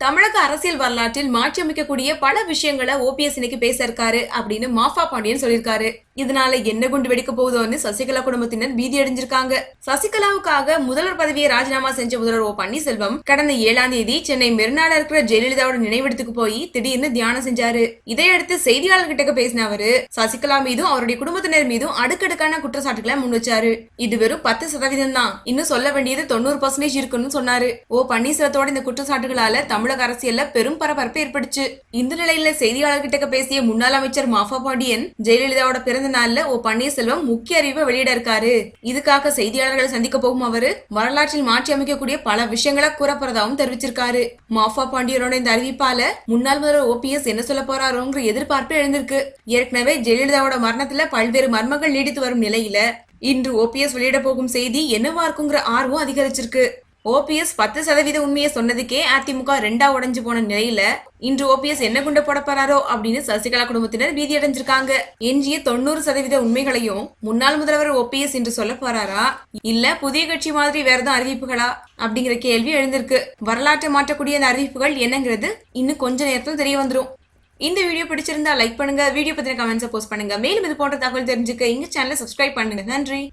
தமிழக அரசியல் வரலாற்றில் மாற்றி அமைக்கக்கூடிய பல விஷயங்களை ஓபிஎஸ் இன்னைக்கு பேச இருக்காரு அப்படின்னு மாஃபா பாண்டியன் சொல்லியிருக்காரு. இதனால என்ன குண்டு வெடிக்க போகுதோன்னு சசிகலா குடும்பத்தினர் பீதி அடைஞ்சிருக்காங்க. சசிகலாவுக்காக முதல்வர் பதவியை ராஜினாமா செஞ்ச முதல்வர் ஓ பன்னீர்செல்வம் கடந்த 7ஆம் தேதி சென்னை மெரினால இருக்கிற ஜெயலலிதாவோட நினைவிடத்துக்கு போய் திடீர்னு தியானம் செஞ்சாரு. இதையடுத்து செய்தியாளர்கிட்ட பேசின அவரு சசிகலா மீதும் அவருடைய குடும்பத்தினர் மீதும் அடுக்கடுக்கான குற்றச்சாட்டுகளை முன் வச்சாரு. இது வெறும் 10% தான், இன்னும் சொல்ல வேண்டியது 90% இருக்குன்னு சொன்னாரு. ஓ பன்னீர்செல்வத்தோட இந்த குற்றச்சாட்டுகளால தமிழக அரசியல்ல பெரும் பரபரப்பு ஏற்பட்டுச்சு. இந்த நிலையில செய்தியாளர்கிட்ட பேசிய முன்னாள் அமைச்சர் மாஃபா பாண்டியன் ஜெயலலிதாவோட பிறந்த நாள்ல ஓ பன்னீர்செல்வம் முக்கிய அறிவை வெளியிட இருக்காரு. இதுக்காக செய்தியாளர்களை சந்திக்க போகும் அவரு வரலாற்றில் மாற்றி அமைக்கக்கூடிய பல விஷயங்களை கூறப்படுறதாவும் தெரிவிச்சிருக்காரு. மாஃபா பாண்டியனோட இந்த அறிவிப்பால முன்னாள் முதல்வர் ஓபிஎஸ் என்ன சொல்ல போறாரோங்கிற எதிர்பார்ப்பு எழுந்திருக்கு. ஏற்கனவே ஜெயலலிதாவோட மரணத்துல பல்வேறு மர்மங்கள் நீடித்து வரும் நிலையில இன்று ஓபிஎஸ் வெளியிட போகும் செய்தி என்னவா இருக்குங்கிற ஆர்வம் அதிகரிச்சிருக்கு. ஓபிஎஸ் 10% உண்மையை சொன்னதுக்கே அதிமுக 2ஆ உடைஞ்சு போன நிலையில இன்று ஓபிஎஸ் என்ன குண்ட போட போறாரோ அப்படின்னு சசிகலா குடும்பத்தினர் பீதி அடைஞ்சிருக்காங்க. எஞ்சிய 90% உண்மைகளையும் முன்னாள் முதல்வர் ஓபிஎஸ் இன்று சொல்ல போறாரா இல்ல புதிய கட்சி மாதிரி வேற ஏதாவது அறிவிப்புகளா அப்படிங்கிற கேள்வி எழுந்திருக்கு. வரலாற்றை மாற்றக்கூடிய அந்த அறிவிப்புகள் என்னங்கிறது இன்னும் கொஞ்ச நேரத்தில் தெரிய வந்துடும். இந்த வீடியோ பிடிச்சிருந்தா லைக் பண்ணுங்க, வீடியோ பத்தின கமெண்ட்ஸை போஸ்ட் பண்ணுங்க. மேலும் இது போன்ற தகவல் தெரிஞ்சுக்க எங்க சேனலை சப்ஸ்கிரைப் பண்ணுங்க. நன்றி.